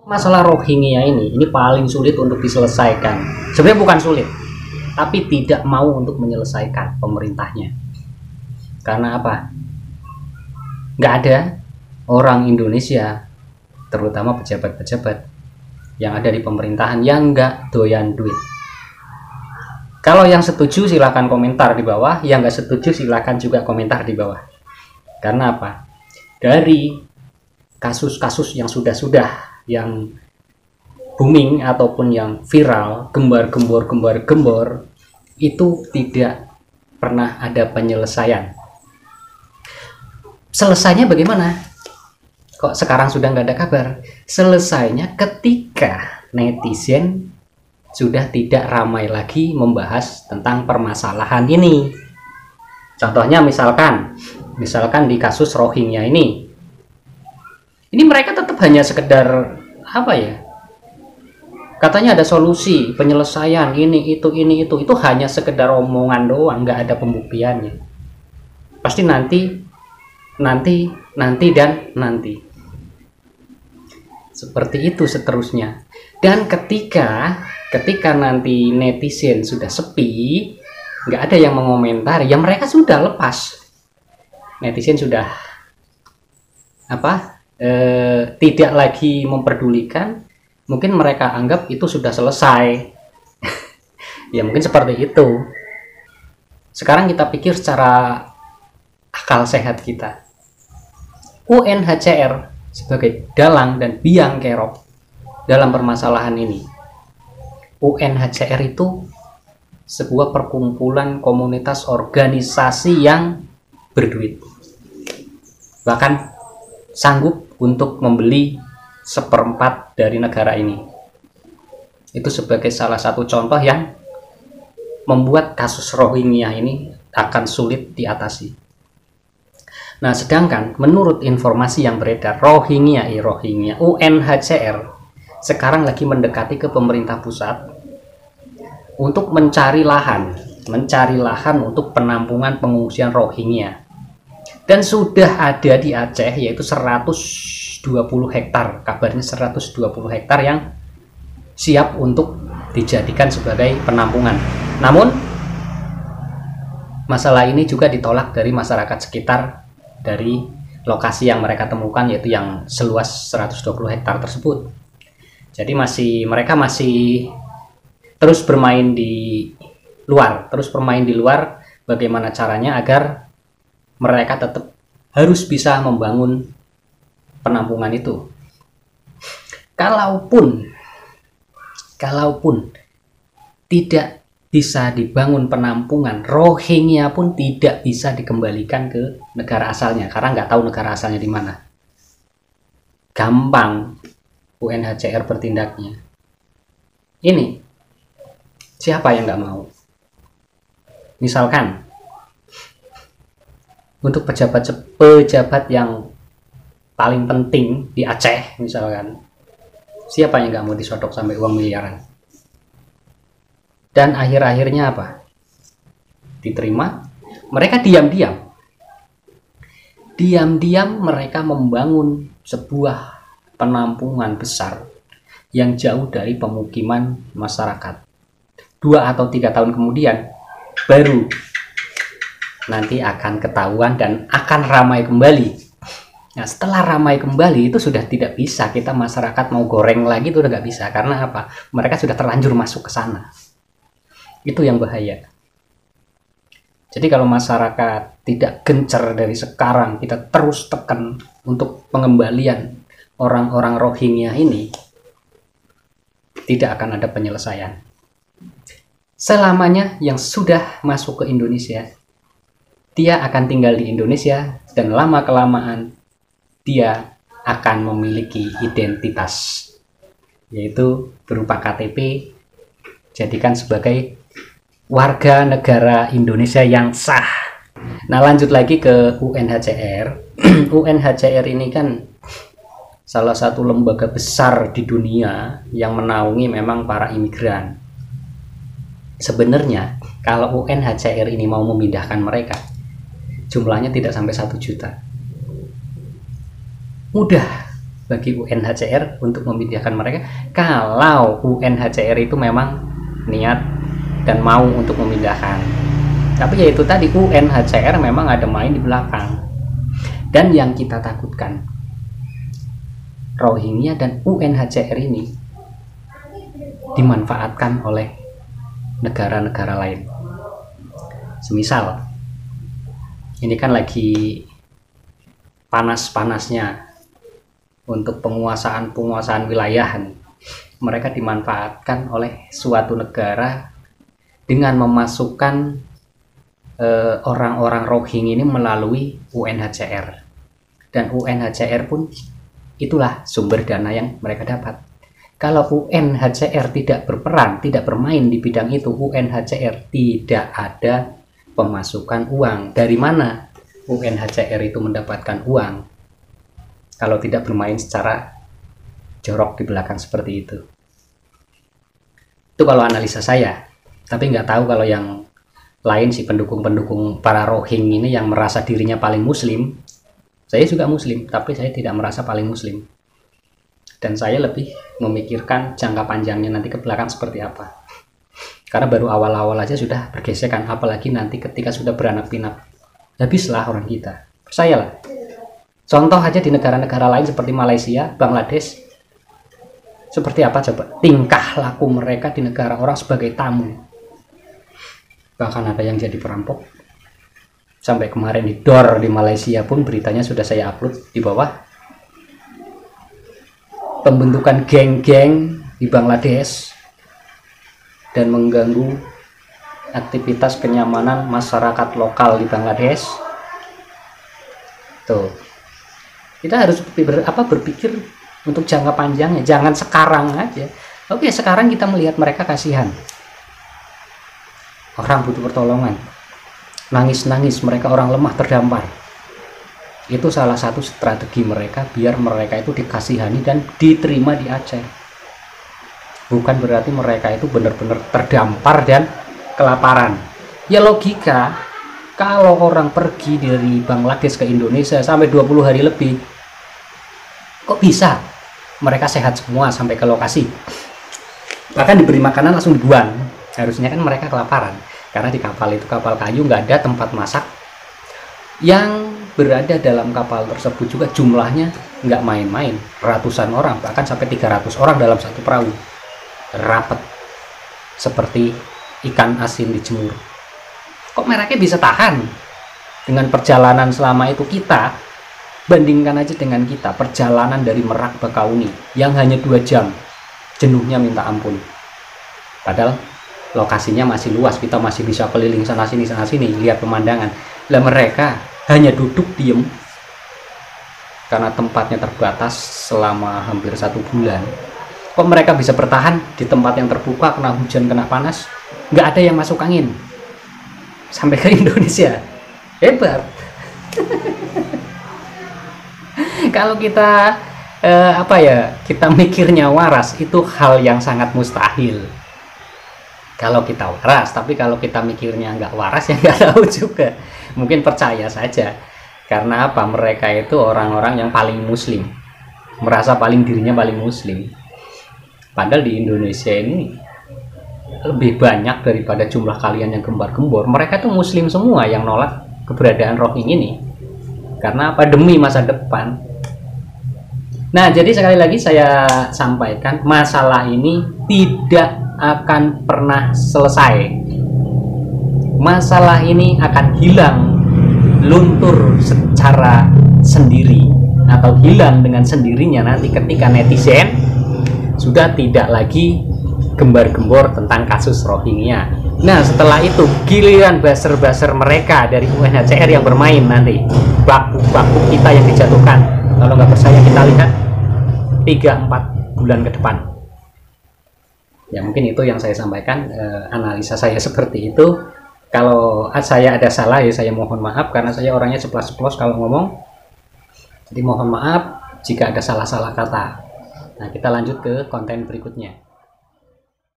Masalah Rohingya ini paling sulit untuk diselesaikan. Sebenarnya bukan sulit, tapi tidak mau untuk menyelesaikan pemerintahnya. Karena apa? Nggak ada orang Indonesia, terutama pejabat-pejabat yang ada di pemerintahan, yang nggak doyan duit. Kalau yang setuju silahkan komentar di bawah, yang nggak setuju silahkan juga komentar di bawah. Karena apa? Dari kasus-kasus yang sudah yang booming ataupun yang viral, gembar-gembor itu tidak pernah ada penyelesaian. Selesainya bagaimana? Kok sekarang sudah nggak ada kabar? Selesainya ketika netizen sudah tidak ramai lagi membahas tentang permasalahan ini. Contohnya misalkan di kasus Rohingya ini mereka tetap hanya sekedar apa ya? Katanya ada solusi penyelesaian ini itu hanya sekedar omongan doang, nggak ada pembuktiannya. Pasti nanti seperti itu seterusnya. Dan ketika nanti netizen sudah sepi, nggak ada yang mengomentari, ya mereka sudah lepas. Netizen sudah tidak lagi memperdulikan, mungkin mereka anggap itu sudah selesai. Ya mungkin seperti itu. Sekarang kita pikir secara akal sehat kita. UNHCR sebagai dalang dan biang kerok dalam permasalahan ini. UNHCR itu sebuah perkumpulan komunitas organisasi yang berduit, bahkan sanggup untuk membeli 1/4 dari negara ini. Itu sebagai salah satu contoh yang membuat kasus Rohingya ini akan sulit diatasi. Nah, sedangkan menurut informasi yang beredar, Rohingya UNHCR sekarang lagi mendekati ke pemerintah pusat untuk mencari lahan untuk penampungan pengungsian Rohingya. Dan sudah ada di Aceh, yaitu 120 hektar, kabarnya 120 hektar yang siap untuk dijadikan sebagai penampungan. Namun masalah ini juga ditolak dari masyarakat sekitar dari lokasi yang mereka temukan, yaitu yang seluas 120 hektar tersebut. Jadi mereka masih terus bermain di luar, bagaimana caranya agar mereka tetap harus bisa membangun penampungan itu. Kalaupun tidak bisa dibangun penampungan, Rohingya pun tidak bisa dikembalikan ke negara asalnya karena nggak tahu negara asalnya di mana. Gampang UNHCR bertindaknya. Ini siapa yang nggak mau? Misalkan untuk pejabat yang paling penting di Aceh, misalkan, siapa yang nggak mau disodok sampai uang miliaran? Dan akhir-akhirnya apa? Diterima. Mereka diam-diam mereka membangun sebuah penampungan besar yang jauh dari pemukiman masyarakat. 2 atau 3 tahun kemudian baru nanti akan ketahuan dan akan ramai kembali. Nah, setelah ramai kembali itu sudah tidak bisa kita masyarakat mau goreng lagi, itu udah nggak bisa. Karena apa? Mereka sudah terlanjur masuk ke sana. Itu yang bahaya. Jadi kalau masyarakat tidak gencar dari sekarang, kita terus tekan untuk pengembalian orang-orang Rohingya ini, tidak akan ada penyelesaian. Selamanya yang sudah masuk ke Indonesia, dia akan tinggal di Indonesia dan lama-kelamaan dia akan memiliki identitas, yaitu berupa KTP, jadikan sebagai warga negara Indonesia yang sah. Nah, lanjut lagi ke UNHCR. UNHCR ini kan salah satu lembaga besar di dunia yang menaungi memang para imigran. Sebenarnya kalau UNHCR ini mau memindahkan mereka, jumlahnya tidak sampai 1 juta. Mudah bagi UNHCR untuk memindahkan mereka kalau UNHCR itu memang niat dan mau untuk memindahkan. Tapi yaitu tadi, UNHCR memang ada main di belakang. Dan yang kita takutkan, Rohingya dan UNHCR ini dimanfaatkan oleh negara-negara lain. Semisal ini kan lagi panas-panasnya untuk penguasaan wilayah, mereka dimanfaatkan oleh suatu negara dengan memasukkan orang-orang Rohingya ini melalui UNHCR, dan UNHCR pun itulah sumber dana yang mereka dapat. Kalau UNHCR tidak berperan, tidak bermain di bidang itu, UNHCR tidak ada pemasukan uang. Dari mana UNHCR itu mendapatkan uang kalau tidak bermain secara jorok di belakang seperti itu? Itu kalau analisa saya. Tapi nggak tahu kalau yang lain, si pendukung-pendukung para Rohingya ini yang merasa dirinya paling muslim. Saya juga muslim, tapi saya tidak merasa paling muslim. Dan saya lebih memikirkan jangka panjangnya nanti ke belakang seperti apa. Karena baru awal-awal aja sudah bergesekan, apalagi nanti ketika sudah beranak pinak, habislah orang kita. Percayalah. Contoh aja di negara-negara lain seperti Malaysia, Bangladesh, seperti apa coba tingkah laku mereka di negara orang sebagai tamu. Bahkan ada yang jadi perampok. Sampai kemarin di DOR di Malaysia pun beritanya sudah saya upload di bawah. Pembentukan geng-geng di Bangladesh dan mengganggu aktivitas kenyamanan masyarakat lokal di Bangladesh. Tuh, kita harus berpikir untuk jangka panjangnya, jangan sekarang aja. Oke, sekarang kita melihat mereka kasihan, orang butuh pertolongan, nangis-nangis, mereka orang lemah terdampar. Itu salah satu strategi mereka biar mereka itu dikasihani dan diterima di Aceh. Bukan berarti mereka itu benar-benar terdampar dan kelaparan. Ya logika, kalau orang pergi dari Bangladesh ke Indonesia sampai 20 hari lebih, kok bisa mereka sehat semua sampai ke lokasi? Bahkan diberi makanan langsung dibuang. Harusnya kan mereka kelaparan. Karena di kapal itu, kapal kayu, nggak ada tempat masak. Yang berada dalam kapal tersebut juga jumlahnya nggak main-main, ratusan orang, bahkan sampai 300 orang dalam satu perahu, rapat seperti ikan asin dijemur. Kok mereka bisa tahan dengan perjalanan selama itu? Kita bandingkan aja dengan kita, perjalanan dari Merak Bakauni yang hanya 2 jam, jenuhnya minta ampun. Padahal lokasinya masih luas, kita masih bisa keliling sana sini, lihat pemandangan. Lah mereka hanya duduk diem karena tempatnya terbatas selama hampir 1 bulan. Kok mereka bisa bertahan di tempat yang terbuka, kena hujan, kena panas, nggak ada yang masuk angin sampai ke Indonesia? Hebat. Kalau kita kita mikirnya waras, itu hal yang sangat mustahil kalau kita waras. Tapi kalau kita mikirnya nggak waras, ya nggak tahu juga. Mungkin percaya saja. Karena apa? Mereka itu orang-orang yang paling muslim, merasa dirinya paling muslim. Padahal di Indonesia ini lebih banyak daripada jumlah kalian yang gembar-gembor. Mereka tuh muslim semua yang nolak keberadaan Rohingya ini. Karena apa? Demi masa depan. Nah, jadi sekali lagi saya sampaikan, masalah ini tidak akan pernah selesai. Masalah ini akan hilang, luntur secara sendiri, atau hilang dengan sendirinya nanti ketika netizen sudah tidak lagi gembar-gembor tentang kasus Rohingya. Nah, setelah itu giliran buzzer-buzzer mereka dari UNHCR yang bermain nanti, baku-baku kita yang dijatuhkan. Kalau nggak percaya kita lihat 3-4 bulan ke depan. Ya mungkin itu yang saya sampaikan, analisa saya seperti itu. Kalau saya ada salah ya saya mohon maaf, karena saya orangnya ceplas-ceplos kalau ngomong. Jadi mohon maaf jika ada salah-salah kata. Nah, kita lanjut ke konten berikutnya.